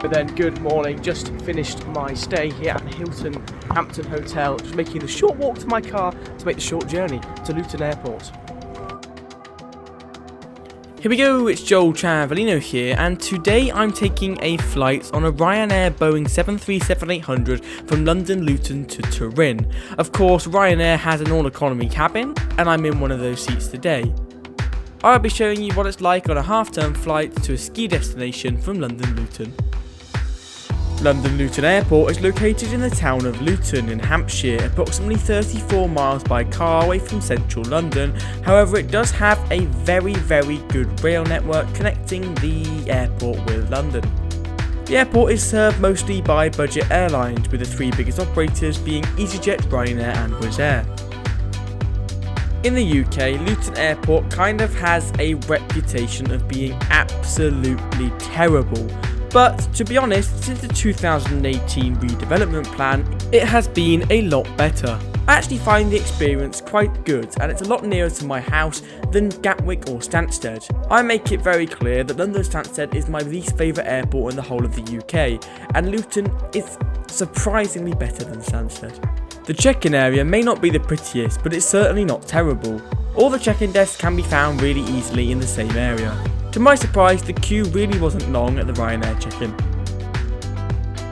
But then, good morning, just finished my stay here at the Hilton Hampton Hotel, just making the short walk to my car to make the short journey to Luton Airport. Here we go, it's Joel Travelino here, and today I'm taking a flight on a Ryanair Boeing 737-800 from London Luton to Turin. Of course, Ryanair has an all-economy cabin, and I'm in one of those seats today. I'll be showing you what it's like on a half-term flight to a ski destination from London Luton. London Luton Airport is located in the town of Luton in Hampshire, approximately 34 miles by car away from central London. However, it does have a very good rail network connecting the airport with London. The airport is served mostly by budget airlines, with the three biggest operators being EasyJet, Ryanair and Wizz Air. In the UK, Luton Airport kind of has a reputation of being absolutely terrible. But to be honest, since the 2018 redevelopment plan, it has been a lot better. I actually find the experience quite good, and it's a lot nearer to my house than Gatwick or Stansted. I make it very clear that London Stansted is my least favourite airport in the whole of the UK, and Luton is surprisingly better than Stansted. The check-in area may not be the prettiest, but it's certainly not terrible. All the check-in desks can be found really easily in the same area. To my surprise, the queue really wasn't long at the Ryanair check-in.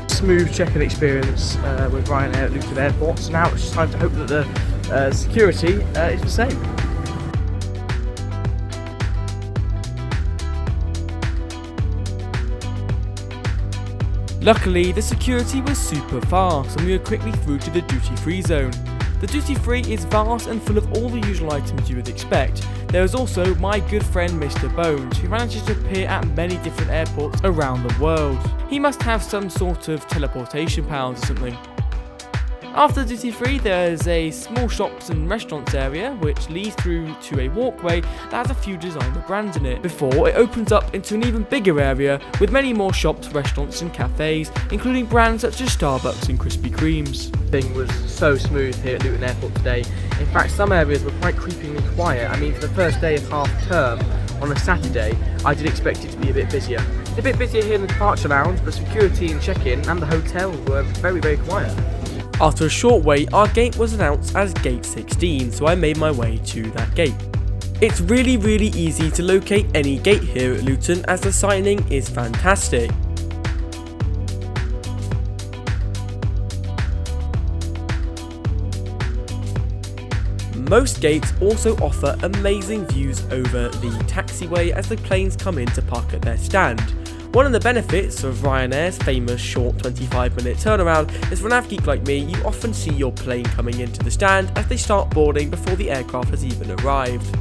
Smooth check-in experience with Ryanair at Luton Airport, so now it's just time to hope that the security is the same. Luckily, the security was super fast and we were quickly through to the duty-free zone. The duty-free is vast and full of all the usual items you would expect. There is also my good friend Mr. Bones, who manages to appear at many different airports around the world. He must have some sort of teleportation powers or something. After the duty-free, there is a small shops and restaurants area which leads through to a walkway that has a few designer brands in it, before it opens up into an even bigger area with many more shops, restaurants and cafes, including brands such as Starbucks and Krispy Kremes. Thing was so smooth here at Luton Airport today. In fact, some areas were quite creepingly quiet. I mean, for the first day of half term on a Saturday, I did expect it to be a bit busier. It's a bit busier here in the departure lounge, but security and check-in and the hotel were very quiet. After a short wait, our gate was announced as Gate 16, so I made my way to that gate. It's really easy to locate any gate here at Luton, as the signing is fantastic. Most gates also offer amazing views over the taxiway as the planes come in to park at their stand. One of the benefits of Ryanair's famous short 25-minute turnaround is for an av geek like me, you often see your plane coming into the stand as they start boarding before the aircraft has even arrived.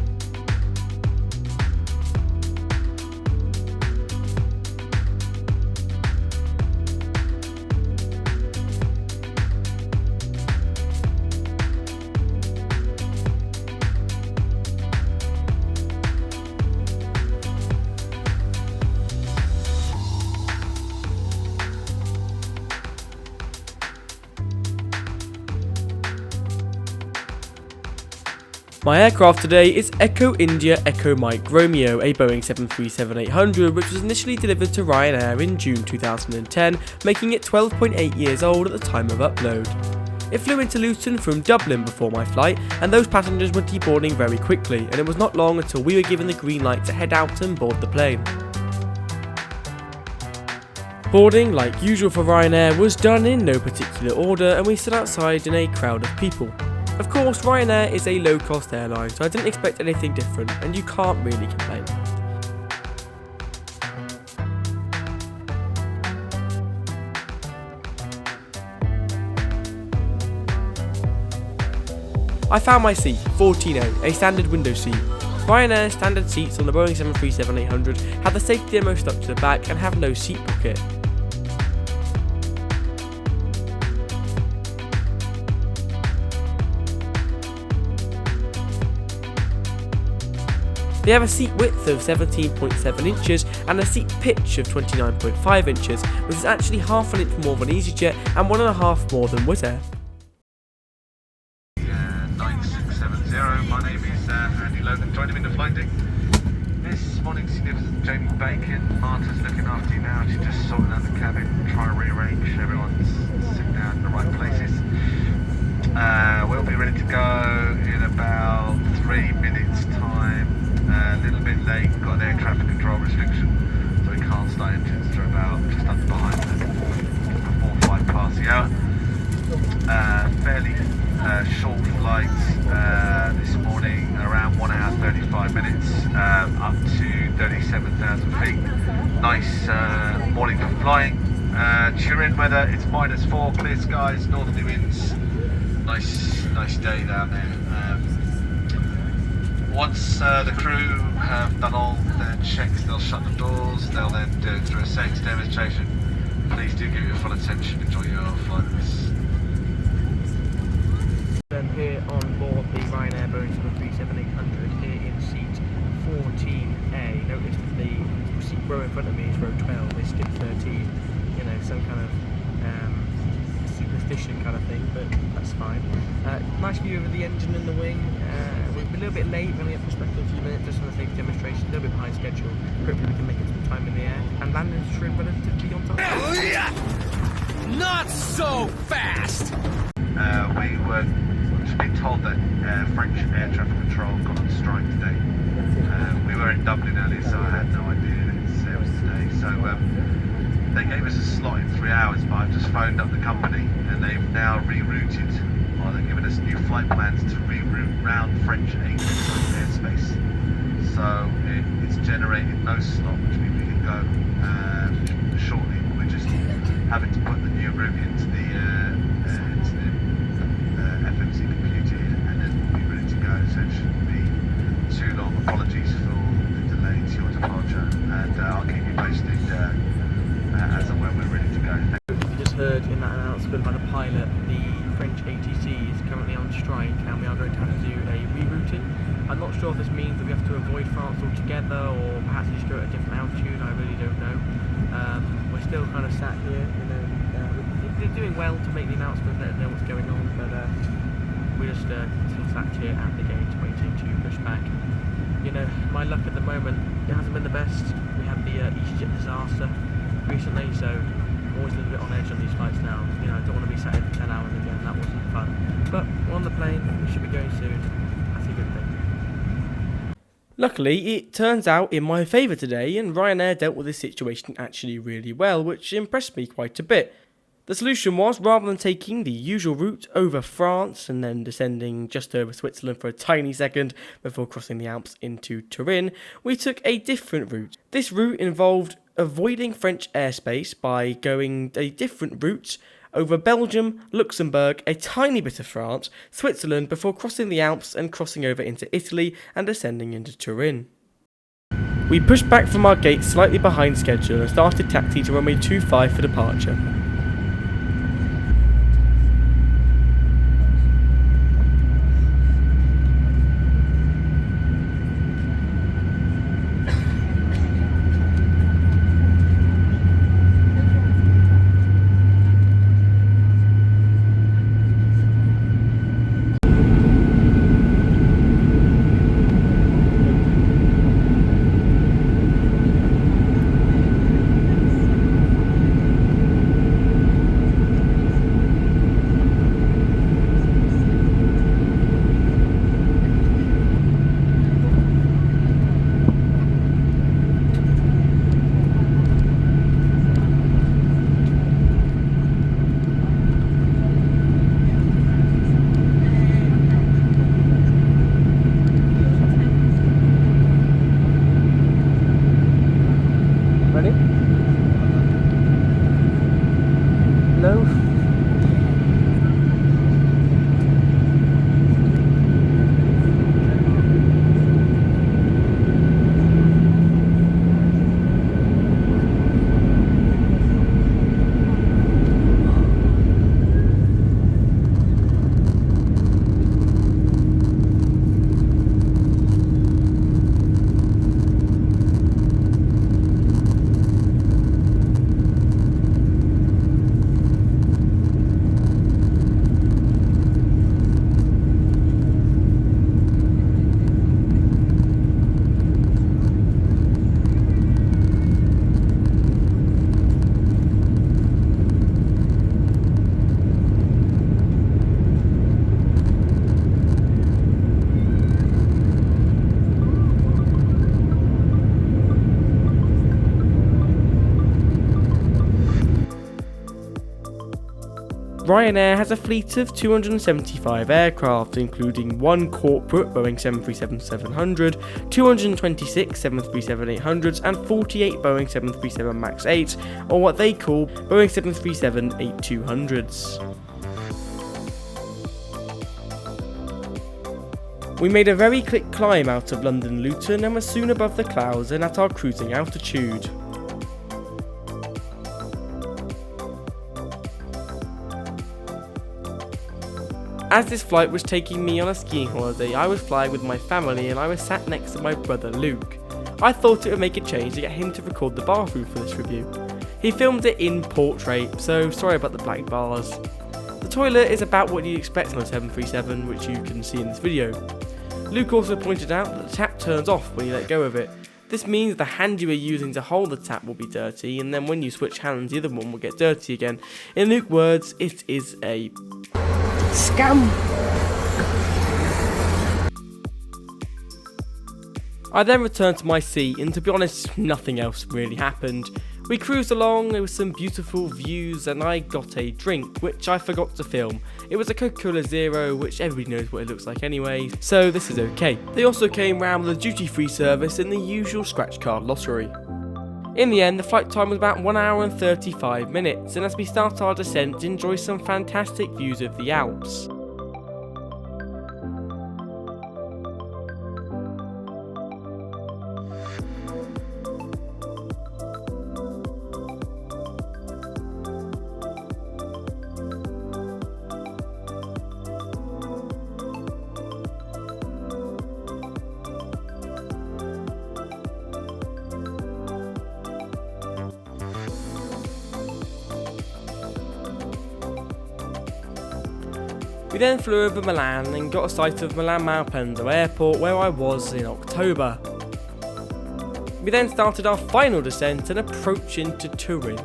My aircraft today is Echo India Echo Mike Romeo, a Boeing 737-800 which was initially delivered to Ryanair in June 2010, making it 12.8 years old at the time of upload. It flew into Luton from Dublin before my flight, and those passengers were deboarding very quickly, and it was not long until we were given the green light to head out and board the plane. Boarding, like usual for Ryanair, was done in no particular order, and we stood outside in a crowd of people. Of course, Ryanair is a low-cost airline, so I didn't expect anything different, and you can't really complain. I found my seat, 14A, a standard window seat. Ryanair standard seats on the Boeing 737-800 have the safety demo stuck to the back and have no seat pocket. They have a seat width of 17.7 inches and a seat pitch of 29.5 inches, which is actually half an inch more than EasyJet and 1.5 more than Wizz Air. 9670, my name is Andy Logan, joining me in the flight deck. This morning, Jamie Bacon, Marta's looking after you now, she's just sorting out the cabin. flying. Turin weather, it's -4, clear skies, northerly winds. Nice day down there. Once the crew have done all their checks, they'll shut the doors, they'll then do it through a safety demonstration. Please do give your full attention, enjoy your flight. I'm here on board the Ryanair Boeing 737-800 here in seat 14A. Notice that the seat row in front of me is row 12, they skipped 13. You know, some kind of superstition kind of thing, but that's fine. Nice view of the engine and the wing. We're a little bit late, we only have to spend a few minutes just on the safety demonstration, a little bit behind schedule. Hopefully we can make it some time in the air and land in Turin relatively on time. Not so fast! We were being told that French air traffic control got on strike today. We were in Dublin earlier, so I had no idea that it was today. So they gave us a slot in 3 hours, but I've just phoned up the company and they've now rerouted, or they've given us new flight plans to reroute round French airspace. So it's generated no slot, which means we can go shortly. We're just having to put the new route into the FMC computer and then we'll be ready to go. So it shouldn't be too long. Apologies for the delay to your departure, and I'll keep you posted as and when we're ready to go. You just heard in that announcement by the pilot, the French ATC is currently on strike and we are going to have to do a rerouting. I'm not sure if this means that we have to avoid France altogether or perhaps just go at a different altitude, I really don't know. We're still kind of sat here, you know, we're doing well to make the announcement, let us know what's going on, but we're just still sat here at the gate waiting to push back. You know, my luck at the moment, it hasn't been the best. We had the EasyJet disaster recently, so I'm always a little bit on edge on these flights now. You know, I don't want to be sat here for 10 hours again, that wasn't fun. But we're on the plane, we should be going soon, that's a good thing. Luckily, it turns out in my favour today, and Ryanair dealt with this situation actually really well, which impressed me quite a bit. The solution was, rather than taking the usual route over France and then descending just over Switzerland for a tiny second before crossing the Alps into Turin, we took a different route. This route involved avoiding French airspace by going a different route over Belgium, Luxembourg, a tiny bit of France, Switzerland before crossing the Alps and crossing over into Italy and descending into Turin. We pushed back from our gate slightly behind schedule and started taxi to runway 25 for departure. Ryanair has a fleet of 275 aircraft, including one corporate Boeing 737-800, 226 737-800s and 48 Boeing 737 MAX 8, or what they call Boeing 737-800s. We made a very quick climb out of London Luton and were soon above the clouds and at our cruising altitude. As this flight was taking me on a skiing holiday, I was flying with my family and I was sat next to my brother Luke. I thought it would make a change to get him to record the bathroom for this review. He filmed it in portrait, so sorry about the black bars. The toilet is about what you'd expect on a 737, which you can see in this video. Luke also pointed out that the tap turns off when you let go of it. This means the hand you are using to hold the tap will be dirty, and then when you switch hands the other one will get dirty again. In Luke's words, it is a scam. I then returned to my seat, and to be honest, nothing else really happened. We cruised along, there were some beautiful views, and I got a drink, which I forgot to film. It was a Coca-Cola Zero, which everybody knows what it looks like anyway, so this is okay. They also came round with a duty-free service in the usual scratch card lottery. In the end, the flight time was about 1 hour and 35 minutes, and as we start our descent, enjoy some fantastic views of the Alps. We then flew over Milan and got a sight of Milan Malpensa Airport, where I was in October. We then started our final descent and approach into Turin.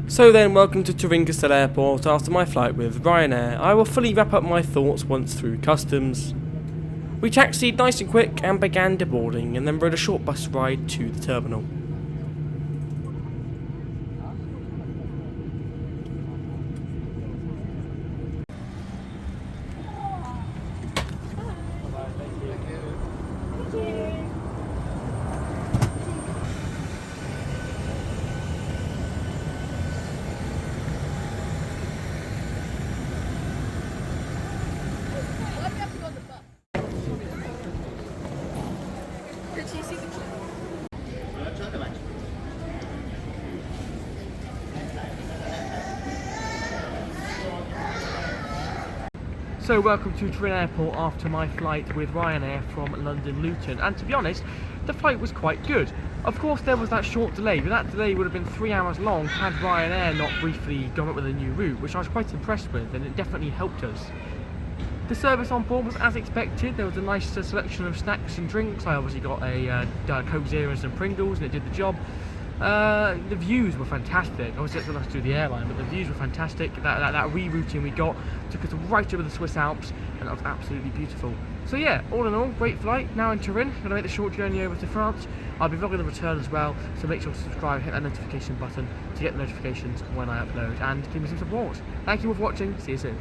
So then, welcome to Turin Caselle Airport after my flight with Ryanair. I will fully wrap up my thoughts once through customs. We taxied nice and quick and began deboarding, and then rode a short bus ride to the terminal. So welcome to Turin Airport after my flight with Ryanair from London Luton, and to be honest, the flight was quite good. Of course there was that short delay, but that delay would have been 3 hours long had Ryanair not briefly gone up with a new route, which I was quite impressed with, and it definitely helped us. The service on board was as expected. There was a nice selection of snacks and drinks. I obviously got a Coke Zero and some Pringles, and it did the job. The views were fantastic. Obviously that's what us do the airline, but the views were fantastic. That rerouting we got took us right over the Swiss Alps, and that was absolutely beautiful. So yeah, all in all, great flight. Now in Turin, going to make the short journey over to France. I'll be vlogging the return as well, so make sure to subscribe, hit that notification button to get the notifications when I upload, and give me some support. Thank you all for watching, see you soon.